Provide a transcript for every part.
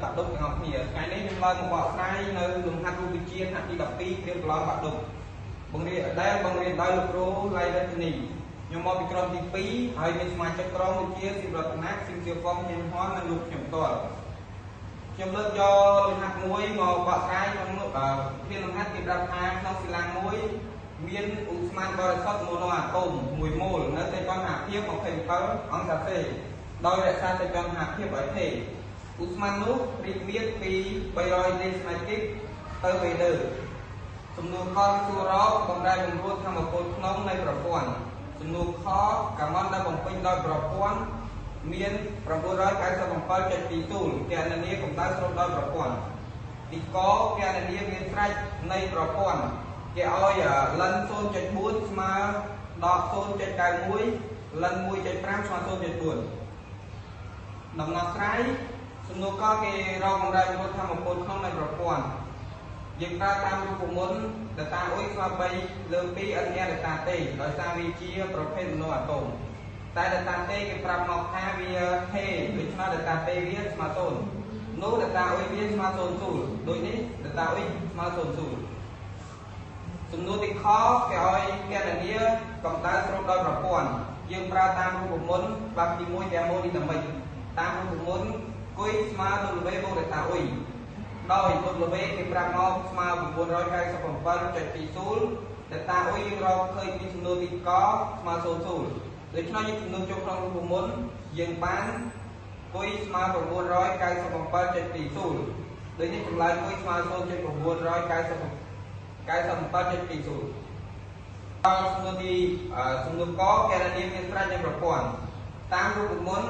បាក់ឌុបទាំងអស់គ្នាថ្ងៃនេះខ្ញុំឡើងមកបកស្រាយនៅលំហាត់រូបវិទ្យាថ្នាក់ទី12គ្រាកន្លងបាក់ឌុបបង្រៀនដោយលោកគ្រូឡៃរតនីខ្ញុំមកពីក្រុមទី2ហើយមានសមាជិកក្រុមដូចជាស៊ីរតនាស៊ីសៀវហ្វុងញឹមហ៊ុននិងលោកខ្ញុំផ្ទាល់ខ្ញុំលើកយកលំហាត់មួយមកបកស្រាយក្នុងភាគលំហាត់គេប្រាប់ថាក្នុងសិលាមួយមានឧស្ម័នបរិសុទ្ធមួយអាតូម1ម៉ូលនៅតែចន្ទហាភាព27អង្សាសេដោយរក្សាតែចន្ទហាភាពឲ្យទេឧស្ម័ននោះរីកមាឌពី300ដេស៊ីម៉ែត្រគីបទៅវេដឺសំណួរខសួររកបំរែបំរួលធម្មពលក្នុងនៃប្រព័ន្ធសំណួរខកាមនដែលបំពេញដោយប្រព័ន្ធមាន997.20គណនាកម្ដៅស្រូបដោយប្រព័ន្ធទីកគណនាមានត្រាច់នៃប្រព័ន្ធគេឲ្យលិន 0.4 ស្មើដល់ 0.91 លិន 1.5 ស្មើ 0.4 ដំណោះស្រាយសំណួរកគេរកកម្ដៅវិរុទ្ធធម្មពលក្នុងនៃប្រព័ន្ធយើងប្រើតាមរូបមន្ត data អ៊ុយស្មើ3លើ2 n data ទេដោយសារវាជាប្រភេទមនោអាតូមតែ data ទេគេប្រាប់មកថាវាហេដូច្នេះ data ទេវាស្មើ0នោះ data អ៊ុយវាស្មើ00ដូចនេះ data អ៊ុយស្មើ00សំណួរទីខគេឲ្យគណនាកម្ដៅស្រូបដោយប្រព័ន្ធយើងប្រើតាមរូបមន្តបែបទី1 thermodynamic តាមរូបមន្តគុយស្មើ W បូក data អ៊ុយដោយ W គេប្រាប់មកស្មើ 997.20 data អ៊ុយយើងរកឃើញពីសំណួរទីកស្មើ00ដូច្នេះយើងចំនួនចូលក្នុងរូបមន្តយើងបានគុយស្មើ 997.20 ដូចនេះចម្លើយគុយស្មើ 0.997.20 សំណួរទីសំណួរកគណនាមានត្រាច់នៃប្រព័ន្ធតាមរូបមន្ត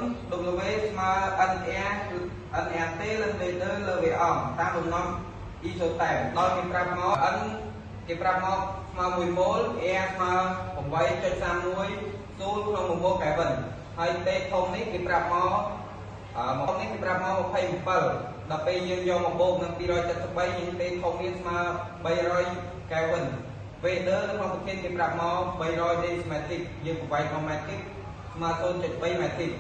W ស្មើ NRT លើវេដឺលើវេអង់តាមលំនាំអ៊ីសូតែមដោយគេប្រាប់មក N គេប្រាប់មកស្មើ1ម៉ូល R ស្មើ 8.31 0ក្នុង1ម៉ូលកែវិនហើយទេធំនេះគេប្រាប់មកនេះគេប្រាប់មក27ដល់ពេលយើងយកមកបូកនឹង273យើងទេធំមានស្មើ300កែវិនវេដឺក្នុងប្រភេទគេប្រាប់មក300ដេស៊ីម៉ែត្រគីបយើងប្រវែង1ម៉ែត្រគីបស្មើ 0.3 ម៉ែត្រគីប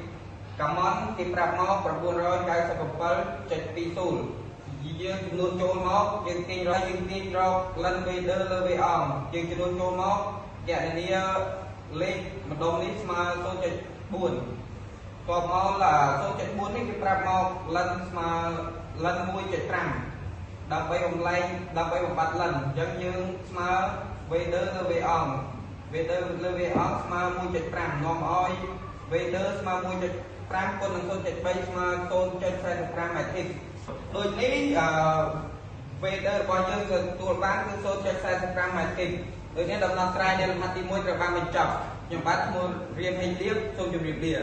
កាមនគេប្រាប់មក997.20យើងចំនួនចូលមកយើងទាញរកលិនវេដឺលើវេអង់យើងចំនួនចូលមកគណនាលេខម្ដុំនេះស្មើ 0.4 តបមក0.4 នេះគេប្រាប់មកលិនស្មើលិន 1.5 ដើម្បីបំលែងដើម្បីបំបត្តិលិនអញ្ចឹងយើងស្មើវេដឺលើវេអង់វេដឺលើវេអង់ស្មើ 1.5 នាំឲ្យវេដឺស្មើ 1.5 គុណនឹង 0.3 ស្មើ 0.45 ម៉ែត្រគីបដូចនេះវេដឺរបស់យើងគឺទទួលបានគឺ 0.45 ម៉ែត្រគីបដូចនេះដំណោះស្រាយនៃលំហាត់ទី1ត្រូវបានបញ្ចប់ខ្ញុំបាទឈ្មោះរៀនហេងលៀបសូមជម្រាបលា